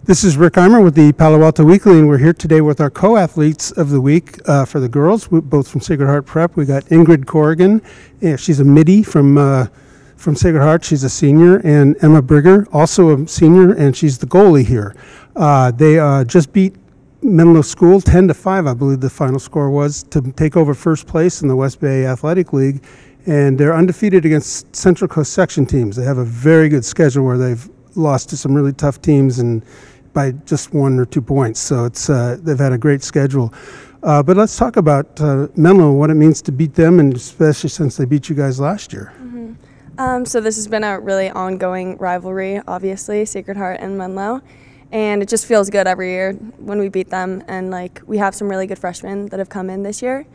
This is Rick Eymer with the Palo Alto Weekly, and we're here today with our co-athletes of the week for the girls, both from Sacred Heart Prep. We got Ingrid Corrigan. She's a midi from Sacred Heart. She's a senior, and Emma Briger, also a senior, and she's the goalie here. They just beat Menlo School 10-5, I believe the final score was, to take over first place in the West Bay Athletic League, and they're undefeated against Central Coast section teams. They have a very good schedule where they've lost to some really tough teams and by just 1 or 2 points. So it's they've had a great schedule. But let's talk about Menlo, what it means to beat them, and especially since they beat you guys last year. Mm-hmm. So this has been a really ongoing rivalry, obviously, Sacred Heart and Menlo. And it just feels good every year when we beat them. And we have some really good freshmen that have come in this year.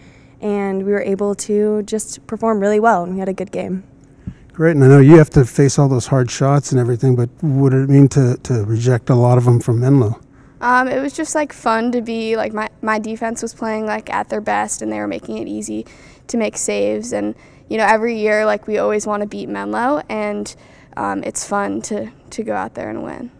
And we were able to just perform really well, and we had a good game. Great, and I know you have to face all those hard shots and everything, but what did it mean to reject a lot of them from Menlo? It was just fun to be my defense was playing at their best, and they were making it easy to make saves. And every year we always want to beat Menlo, and it's fun to go out there and win.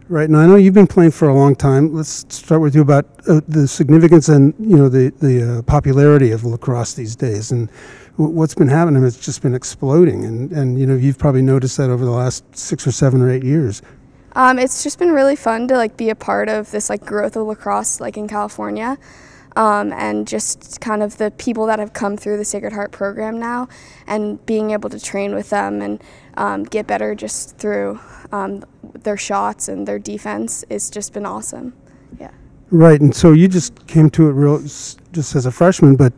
Right, now I know you've been playing for a long time. Let's start with you about the significance and the popularity of lacrosse these days, and what's been happening. It's just been exploding, and you've probably noticed that over the last 6 or 7 or 8 years. It's just been really fun to be a part of this growth of lacrosse in California, and just kind of the people that have come through the Sacred Heart program now, and being able to train with them and get better just through their shots and their defense. It's just been awesome. Yeah. Right, and so you just came to it just as a freshman, but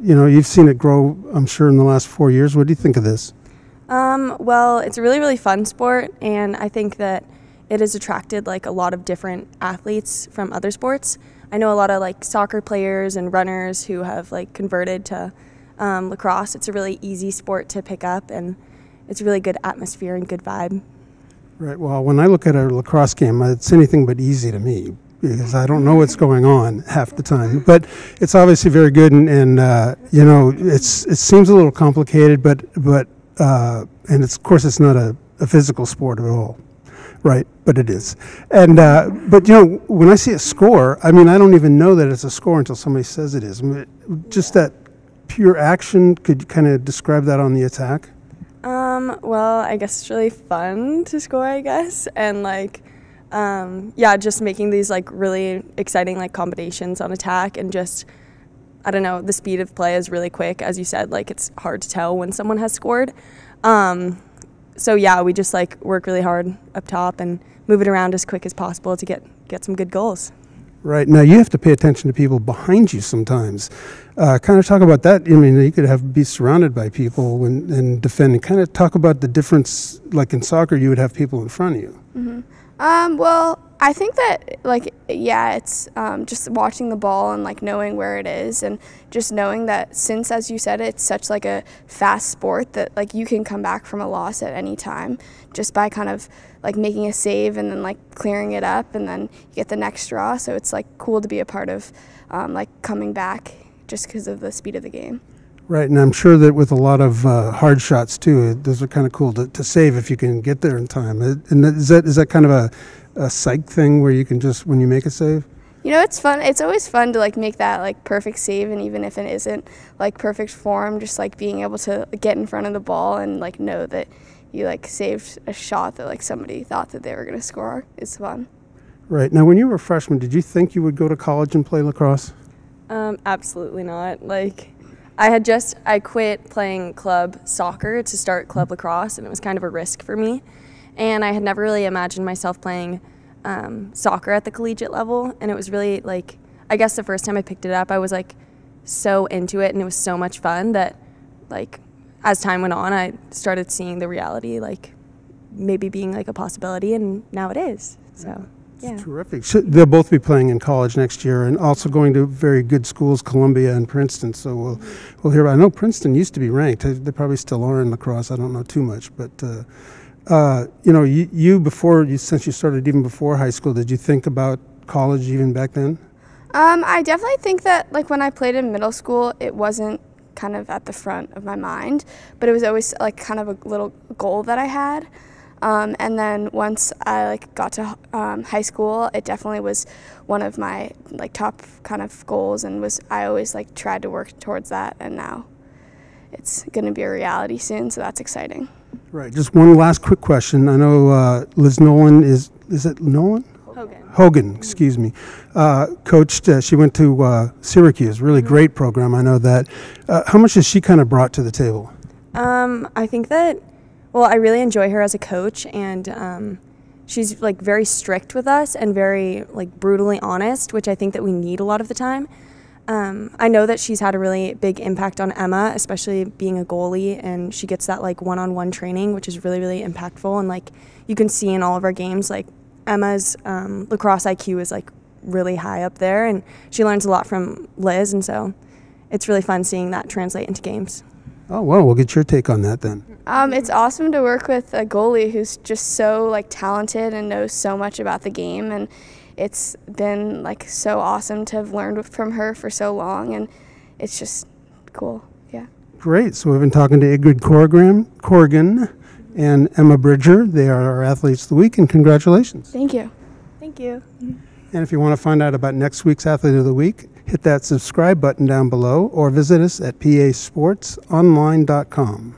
you've seen it grow, I'm sure, in the last 4 years. What do you think of this? Well, it's a really, really fun sport, and I think that it has attracted a lot of different athletes from other sports. I know a lot of soccer players and runners who have converted to lacrosse. It's a really easy sport to pick up, and it's a really good atmosphere and good vibe. Right. Well, when I look at a lacrosse game, it's anything but easy to me, because I don't know what's going on half the time. But it's obviously very good, and it seems a little complicated, but and of course it's not a physical sport at all, right? But it is. And but when I see a score, I don't even know that it's a score until somebody says it is. Just that pure action. Could you kind of describe that on the attack? Well, I guess it's really fun to score, I guess, and just making these really exciting combinations on attack, and just, I don't know, the speed of play is really quick. As you said, it's hard to tell when someone has scored. So yeah, we just work really hard up top and move it around as quick as possible to get some good goals. Right. Now you have to pay attention to people behind you sometimes. Kind of talk about that. You could be surrounded by people and defending. Kind of talk about the difference. In soccer, you would have people in front of you. Mm-hmm. Well, I think that it's just watching the ball and knowing where it is, and just knowing that since, as you said, it's such a fast sport that you can come back from a loss at any time just by kind of making a save and then clearing it up, and then you get the next draw. So it's cool to be a part of coming back just because of the speed of the game. Right, and I'm sure that with a lot of hard shots too, those are kind of cool to save if you can get there in time. And is that kind of a psych thing where you can just, when you make a save? It's fun. It's always fun to make that perfect save, and even if it isn't perfect form, just being able to get in front of the ball and know that you saved a shot that somebody thought that they were going to score is fun. Right. Now, when you were a freshman, did you think you would go to college and play lacrosse? Absolutely not. I quit playing club soccer to start club lacrosse, and it was kind of a risk for me. And I had never really imagined myself playing soccer at the collegiate level, and it was really I guess the first time I picked it up, I was so into it, and it was so much fun that as time went on, I started seeing the reality maybe being a possibility, and now it is. So yeah. It's terrific. So they'll both be playing in college next year, and also going to very good schools, Columbia and Princeton. So we'll hear about. I know Princeton used to be ranked. They probably still are in lacrosse. I don't know too much, but since you started even before high school, did you think about college even back then? I definitely think that when I played in middle school, it wasn't kind of at the front of my mind, but it was always kind of a little goal that I had. And then once I got to high school, it definitely was one of my top kind of goals, and I always tried to work towards that, and now it's going to be a reality soon, so that's exciting. Right. Just one last quick question. I know Liz Nolan is it Nolan? Hogan, excuse me, coached. She went to Syracuse, really great program. I know that. How much has she kind of brought to the table? I think that, well, I really enjoy her as a coach, and she's very strict with us and very brutally honest, which I think that we need a lot of the time. I know that she's had a really big impact on Emma, especially being a goalie, and she gets that one-on-one training, which is really, really impactful. And you can see in all of our games, Emma's lacrosse IQ is really high up there, and she learns a lot from Liz, and so it's really fun seeing that translate into games. Oh, well, we'll get your take on that then. It's awesome to work with a goalie who's just so talented and knows so much about the game, and it's been so awesome to have learned from her for so long, and it's just cool. Yeah. Great. So we've been talking to Ingrid Corrigan and Emma Briger. They are our Athletes of the Week, and congratulations. Thank you. Thank you. And if you want to find out about next week's Athlete of the Week, hit that subscribe button down below or visit us at pasportsonline.com.